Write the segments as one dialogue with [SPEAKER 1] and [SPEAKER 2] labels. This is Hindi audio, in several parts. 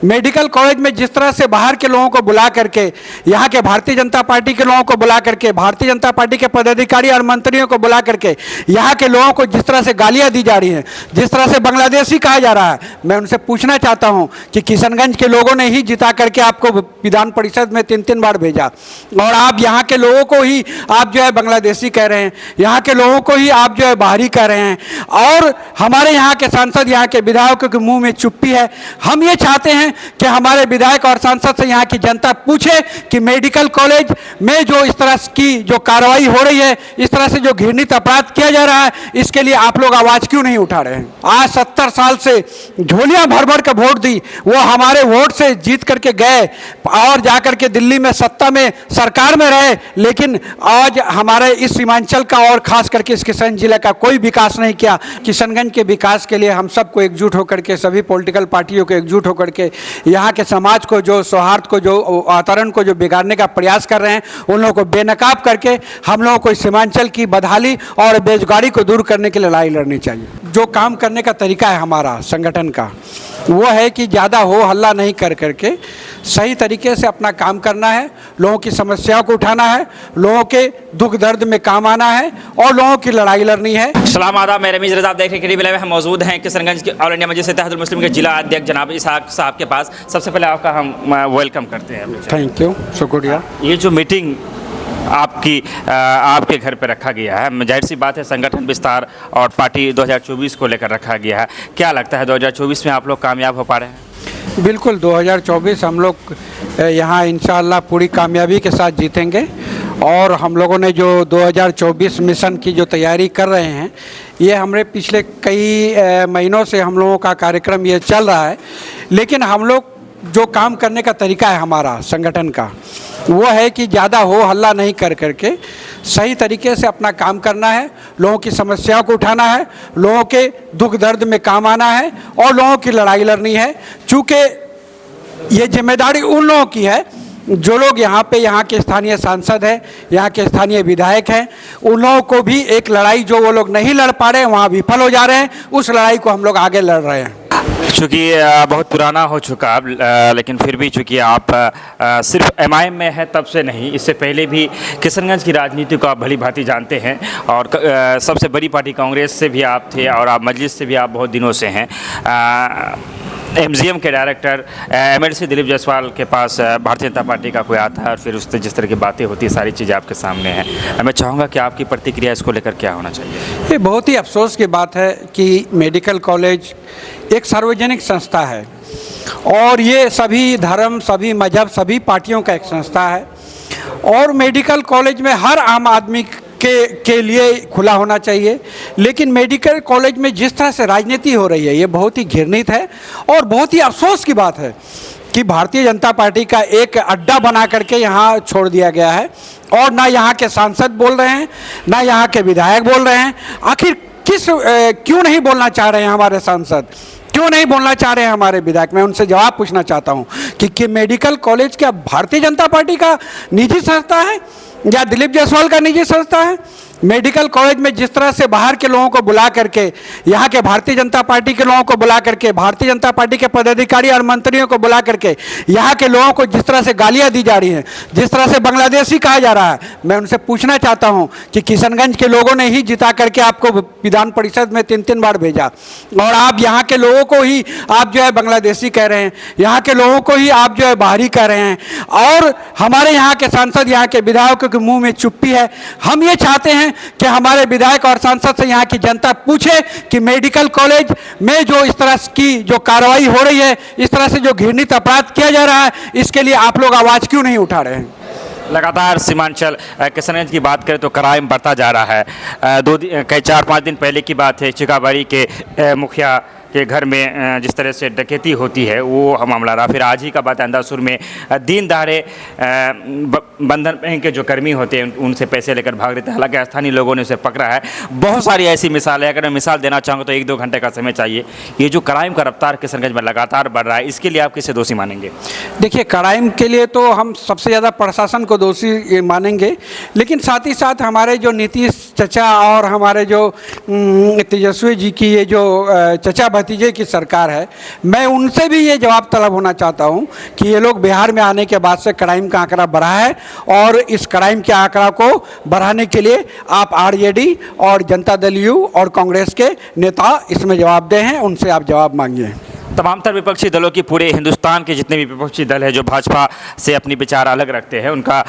[SPEAKER 1] मेडिकल कॉलेज में जिस तरह से बाहर के लोगों को बुला करके, यहाँ के भारतीय जनता पार्टी के लोगों को बुला करके, भारतीय जनता पार्टी के पदाधिकारी और मंत्रियों को बुला करके यहाँ के लोगों को जिस तरह से गालियाँ दी जा रही हैं, जिस तरह से बांग्लादेशी कहा जा रहा है, मैं उनसे पूछना चाहता हूँ कि किशनगंज के लोगों ने ही जिता करके आपको विधान परिषद में 3-3 बार भेजा और आप यहाँ के लोगों को ही आप जो है बांग्लादेशी कह रहे हैं, यहाँ के लोगों को ही आप जो है बाहरी कह रहे हैं। और हमारे यहाँ के सांसद, यहाँ के विधायकों के मुँह में चुप्पी है। हम ये चाहते हैं कि हमारे विधायक और सांसद से यहाँ की जनता पूछे कि मेडिकल कॉलेज में जो इस तरह की जो कार्रवाई हो रही है, इस तरह से जो घृणित अपराध किया जा रहा है, इसके लिए आप लोग आवाज क्यों नहीं उठा रहे हैं। आज 70 साल से झोलियां भर भर के वोट दी, वो हमारे वोट से जीत करके गए और जाकर के दिल्ली में सत्ता में सरकार में रहे, लेकिन आज हमारे इस सीमांचल का और खास करके इस किशनगंज जिले का कोई विकास नहीं किया। किशनगंज के विकास के लिए हम सबको एकजुट होकर के, सभी पॉलिटिकल पार्टियों को एकजुट होकर के यहाँ के समाज को, जो सौहार्द को, जो वातावरण को जो बिगाड़ने का प्रयास कर रहे हैं, उन लोगों को बेनकाब करके हम लोगों को सीमांचल की बदहाली और बेरोजगारी को दूर करने की लड़ाई लड़नी चाहिए। जो काम करने का तरीका है हमारा संगठन का, वो है कि ज़्यादा हो हल्ला नहीं कर करके सही तरीके से अपना काम करना है, लोगों की समस्याओं को उठाना है, लोगों के दुख दर्द में काम आना है और लोगों की लड़ाई लड़नी है।
[SPEAKER 2] सलाम आदाब, मैं रमीज रजा, आप देख रहे हैं। हम मौजूद हैं किशनगंज के ऑल इंडिया मजलिस इत्तेहादुल मुस्लिमीन के जिला अध्यक्ष जनाब इसहाक साहब के पास। सबसे पहले आपका हम वेलकम करते हैं।
[SPEAKER 1] थैंक यू, शुक्रिया।
[SPEAKER 2] ये जो मीटिंग आपके घर पे रखा गया है, जाहिर सी बात है संगठन विस्तार और पार्टी 2024 को लेकर रखा गया है, क्या लगता है 2024 में आप लोग कामयाब हो पा रहे हैं?
[SPEAKER 1] बिल्कुल, 2024 हम लोग यहाँ इंशाअल्लाह पूरी कामयाबी के साथ जीतेंगे और हम लोगों ने जो 2024 मिशन की जो तैयारी कर रहे हैं, ये हमारे पिछले कई महीनों से हम लोगों का कार्यक्रम ये चल रहा है। लेकिन हम लोग जो काम करने का तरीका है हमारा संगठन का, वो है कि ज़्यादा हो हल्ला नहीं कर करके सही तरीके से अपना काम करना है, लोगों की समस्याओं को उठाना है, लोगों के दुख दर्द में काम आना है और लोगों की लड़ाई लड़नी है। चूँकि ये जिम्मेदारी उन लोगों की है जो लोग यहाँ के स्थानीय सांसद हैं, यहाँ के स्थानीय विधायक हैं, उन लोगों को भी एक लड़ाई जो वो लोग नहीं लड़ पा रहे हैं, वहाँ विफल हो जा रहे हैं, उस लड़ाई को हम लोग आगे लड़ रहे हैं।
[SPEAKER 2] चूँकि बहुत पुराना हो चुका, लेकिन फिर भी चूँकि आप सिर्फ एमआईएम में है तब से नहीं, इससे पहले भी किशनगंज की राजनीति को आप भली भांति जानते हैं और सबसे बड़ी पार्टी कांग्रेस से भी आप थे और आप मजलिस से भी आप बहुत दिनों से हैं। एमजीएम के डायरेक्टर एमएलसी दिलीप जायसवाल के पास भारतीय जनता पार्टी का कोई आता है और फिर उससे जिस तरह की बातें होती है, सारी चीज़ें आपके सामने हैं। मैं चाहूँगा कि आपकी प्रतिक्रिया इसको लेकर क्या होना चाहिए?
[SPEAKER 1] ये बहुत ही अफसोस की बात है कि मेडिकल कॉलेज एक सार्वजनिक संस्था है और ये सभी धर्म, सभी मजहब, सभी पार्टियों का एक संस्था है और मेडिकल कॉलेज में हर आम आदमी के लिए खुला होना चाहिए। लेकिन मेडिकल कॉलेज में जिस तरह से राजनीति हो रही है, ये बहुत ही घृणित है और बहुत ही अफसोस की बात है कि भारतीय जनता पार्टी का एक अड्डा बना करके यहाँ छोड़ दिया गया है और ना यहाँ के सांसद बोल रहे हैं, ना यहाँ के विधायक बोल रहे हैं। आखिर क्यों नहीं बोलना चाह रहे हैं हमारे सांसद, क्यों नहीं बोलना चाह रहे हैं हमारे विधायक? मैं उनसे जवाब पूछना चाहता हूँ कि मेडिकल कॉलेज क्या भारतीय जनता पार्टी का निजी संस्था है या दिलीप जायसवाल का निजी संस्था है? मेडिकल कॉलेज में जिस तरह से बाहर के लोगों को बुला करके, यहाँ के भारतीय जनता पार्टी के लोगों को बुला करके, भारतीय जनता पार्टी के पदाधिकारी और मंत्रियों को बुला करके यहाँ के लोगों को जिस तरह से गालियाँ दी जा रही हैं, जिस तरह से बांग्लादेशी कहा जा रहा है, मैं उनसे पूछना चाहता हूँ कि किशनगंज के लोगों ने ही जिता करके आपको विधान परिषद में 3-3 बार भेजा और आप यहाँ के लोगों को ही आप जो है बांग्लादेशी कह रहे हैं, यहाँ के लोगों को ही आप जो है बाहरी कह रहे हैं और हमारे यहाँ के सांसद, यहाँ के विधायकों के मुँह में चुप्पी है। हम ये चाहते हैं कि हमारे विधायक और सांसद से यहाँ की जनता पूछे कि मेडिकल कॉलेज में जो इस तरह की जो कार्रवाई हो रही है, इस तरह से जो घृणित अपराध किया जा रहा है, इसके लिए आप लोग आवाज़ क्यों नहीं उठा रहे हैं?
[SPEAKER 2] लगातार सीमांचल किशनगंज की बात करें तो क्राइम बढ़ता जा रहा है। 4-5 दिन पहले की बात है, चिकाबाड़ी के मुखिया के घर में जिस तरह से डकैती होती है वो मामला रहा। फिर आज ही का बात है, अंदासुर में दिन दहाड़े बंधन बैंक के जो कर्मी होते हैं उनसे पैसे लेकर भाग रहे थे, हालांकि स्थानीय लोगों ने उसे पकड़ा है। बहुत सारी ऐसी मिसालें, अगर मैं मिसाल देना चाहूँगा तो 1-2 घंटे का समय चाहिए। ये जो क्राइम का रफ्तार किशनगंज में लगातार बढ़ रहा है, इसके लिए आप किसे दोषी मानेंगे?
[SPEAKER 1] देखिए, क्राइम के लिए तो हम सबसे ज़्यादा प्रशासन को दोषी मानेंगे, लेकिन साथ ही साथ हमारे जो नीतीश चचा और हमारे जो तेजस्वी जी की ये जो चचा भतीजे की सरकार है, मैं उनसे भी ये जवाब तलब होना चाहता हूँ कि ये लोग बिहार में आने के बाद से क्राइम का आंकड़ा बढ़ा है, और इस क्राइम के आंकड़ा को बढ़ाने के लिए आप आरजेडी और जनता दल यू और कांग्रेस के नेता इसमें जवाबदेह हैं, उनसे आप जवाब मांगिए।
[SPEAKER 2] तमाम तर विपक्षी दलों की पूरे हिंदुस्तान के जितने भी विपक्षी दल है जो भाजपा से अपनी विचार अलग रखते हैं, उनका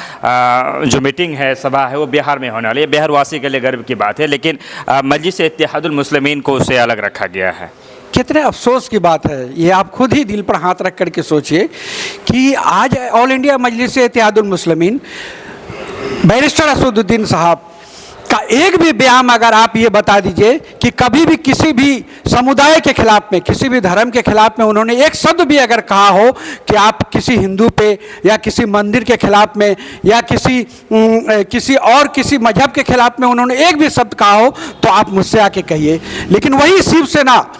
[SPEAKER 2] जो मीटिंग है, सभा है, वो बिहार में होने वाली है। बिहारवासी के लिए गर्व की बात है, लेकिन मजलिस इत्तेहादुल मुस्लिमीन को उससे अलग रखा गया है।
[SPEAKER 1] कितने अफसोस की बात है ये, आप खुद ही दिल पर हाथ रख करके सोचिए कि आज ऑल इंडिया मजलिस इत्तेहादुल मुस्लिमीन बैरिस्टर असदुद्दीन साहब का एक भी बयान अगर आप ये बता दीजिए कि कभी भी किसी भी समुदाय के खिलाफ में, किसी भी धर्म के खिलाफ में उन्होंने एक शब्द भी अगर कहा हो कि आप किसी हिंदू पे या किसी मंदिर के खिलाफ में या किसी मजहब के खिलाफ में उन्होंने एक भी शब्द कहा हो तो आप मुझसे आके कहिए। लेकिन वही शिवसेना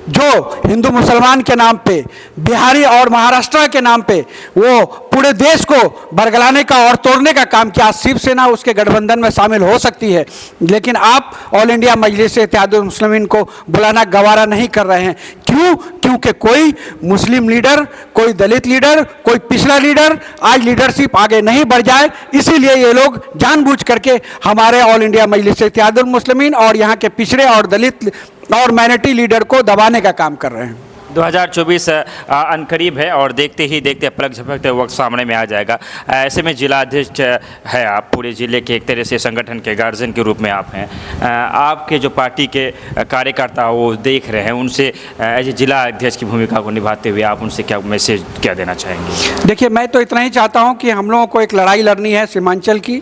[SPEAKER 1] जो हिंदू मुसलमान के नाम पे, बिहारी और महाराष्ट्र के नाम पे वो पूरे देश को बरगलाने का और तोड़ने का काम किया, शिवसेना उसके गठबंधन में शामिल हो सकती है, लेकिन आप ऑल इंडिया मजलिस इत्तेहादुल मुस्लिमीन को बुलाना गवारा नहीं कर रहे हैं। क्यों? क्योंकि कोई मुस्लिम लीडर, कोई दलित लीडर, कोई पिछड़ा लीडर आज लीडरशिप आगे नहीं बढ़ जाए, इसीलिए ये लोग जानबूझ करके हमारे ऑल इंडिया मजलिस इत्तेहादुल मुस्लिमीन और यहाँ के पिछड़े और दलित और माइनॉरिटी लीडर को दबाने का काम कर रहे हैं।
[SPEAKER 2] 2024 अनकरीब है और देखते ही देखते पलक झपकते वक्त सामने में आ जाएगा। ऐसे में जिला अध्यक्ष है आप, पूरे ज़िले के एक तरह से संगठन के गार्जियन के रूप में आप हैं। आपके जो पार्टी के कार्यकर्ता वो देख रहे हैं, उनसे एज ए जिला अध्यक्ष की भूमिका को निभाते हुए आप उनसे क्या मैसेज क्या देना चाहेंगे?
[SPEAKER 1] देखिए, मैं तो इतना ही चाहता हूं कि हम लोगों को एक लड़ाई लड़नी है सीमांचल की,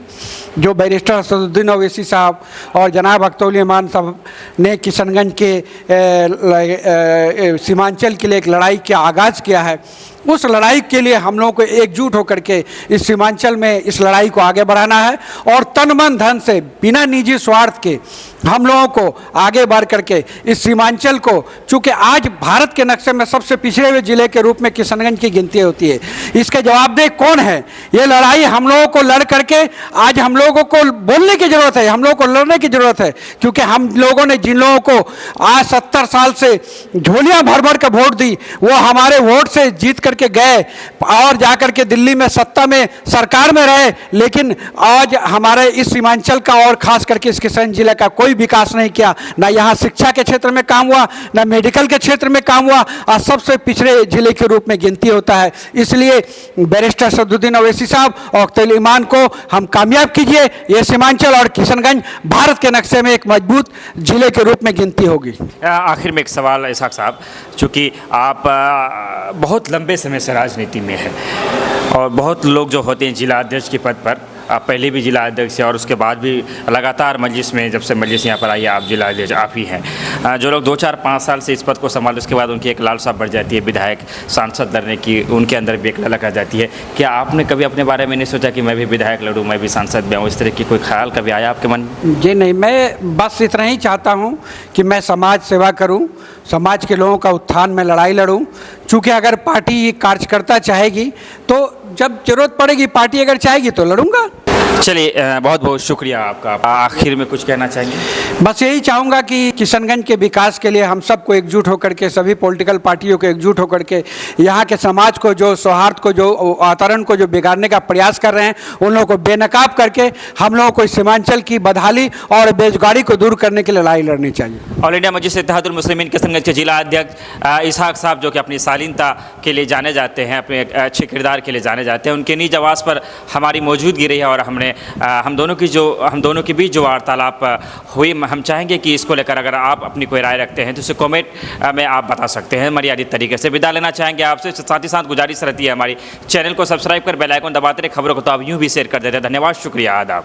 [SPEAKER 1] जो बैरिस्टर असदुद्दीन ओवैसी साहब और जनाब अख्तर ईमान साहब ने किशनगंज के सीमांचल के लिए एक लड़ाई का आगाज़ किया है। उस लड़ाई के लिए हम लोगों को एकजुट होकर के इस सीमांचल में इस लड़ाई को आगे बढ़ाना है और तन मन धन से बिना निजी स्वार्थ के हम लोगों को आगे बढ़ करके इस सीमांचल को, चूँकि आज भारत के नक्शे में सबसे पिछड़े हुए ज़िले के रूप में किशनगंज की गिनती होती है, इसके जवाबदेह कौन है? ये लड़ाई हम लोगों को लड़ करके आज हम लोगों को बोलने की ज़रूरत है, हम लोगों को लड़ने की ज़रूरत है, क्योंकि हम लोगों ने जिन लोगों को आज 70 साल से झोलियाँ भर भर के वोट दी, वो हमारे वोट से जीत करके गए और जाकर के दिल्ली में सत्ता में सरकार में रहे, लेकिन आज हमारे इस सीमांचल का और खास करके इस किशनगंज जिले का कोई विकास नहीं किया। ना यहाँ शिक्षा के क्षेत्र में काम हुआ, ना मेडिकल के क्षेत्र में काम हुआ, और सबसे पिछड़े जिले के रूप में गिनती होता है। इसलिए बैरिस्टर असदुद्दीन ओवैसी साहब और अख्तर ईमान को हम कामयाब कीजिए, ये सीमांचल और किशनगंज भारत के नक्शे में एक मजबूत जिले के रूप में गिनती होगी।
[SPEAKER 2] आखिर में एक सवाल इसहाक साहब, चूँकि आप बहुत लंबे समय से राजनीति में है और बहुत लोग जो होते हैं जिला अध्यक्ष के पद पर, आप पहले भी जिला अध्यक्ष हैं और उसके बाद भी लगातार मजलिस में, जब से मजलिस यहाँ पर आई है आप जिला अध्यक्ष आप ही हैं। जो लोग 2-4-5 साल से इस पद को संभाल, उसके बाद उनकी एक लालसा बढ़ जाती है विधायक सांसद लड़ने की, उनके अंदर भी एक ललक आ जाती है। क्या आपने कभी अपने बारे में नहीं सोचा कि मैं भी विधायक लड़ूँ, मैं भी सांसद में आऊँ? इस तरह की कोई ख्याल कभी आया आपके मन में?
[SPEAKER 1] जी नहीं, मैं बस इतना ही चाहता हूँ कि मैं समाज सेवा करूँ, समाज के लोगों का उत्थान में लड़ाई लड़ूँ। चूँकि अगर पार्टी कार्यकर्ता चाहेगी तो जब जरूरत पड़ेगी, पार्टी अगर चाहेगी तो लड़ूंगा।
[SPEAKER 2] चलिए, बहुत बहुत शुक्रिया आपका। आखिर में कुछ कहना चाहेंगे?
[SPEAKER 1] बस यही चाहूँगा कि किशनगंज के विकास के लिए हम सबको एकजुट होकर के, सभी पॉलिटिकल पार्टियों को एकजुट होकर के यहाँ के समाज को, जो सौहार्द को, जो वातावरण को जो बिगाड़ने का प्रयास कर रहे हैं, उन लोगों को बेनकाब करके हम लोगों को सीमांचल की बदहाली और बेरोजगारी को दूर करने के लिए लड़ाई लड़नी चाहिए।
[SPEAKER 2] ऑल इंडिया मजलिस इत्तेहादुल मुस्लिमीन किशनगंज के जिला अध्यक्ष इसहाक साहब, जो कि अपनी शालीनता के लिए जाने जाते हैं, अपने अच्छे किरदार के लिए जाने जाते हैं, उनके निज आवास पर हमारी मौजूदगी रही है और हम दोनों के बीच जो वार्तालाप हुई, हम चाहेंगे कि इसको लेकर अगर आप अपनी कोई राय रखते हैं तो उसे कमेंट में आप बता सकते हैं। मर्यादित तरीके से विदा लेना चाहेंगे आपसे, साथ ही साथ गुजारिश रहती है हमारी चैनल को सब्सक्राइब कर बेल आइकन दबाते रहे, खबरों को तो आप यूँ भी शेयर कर देते हैं। धन्यवाद, शुक्रिया, आदाब।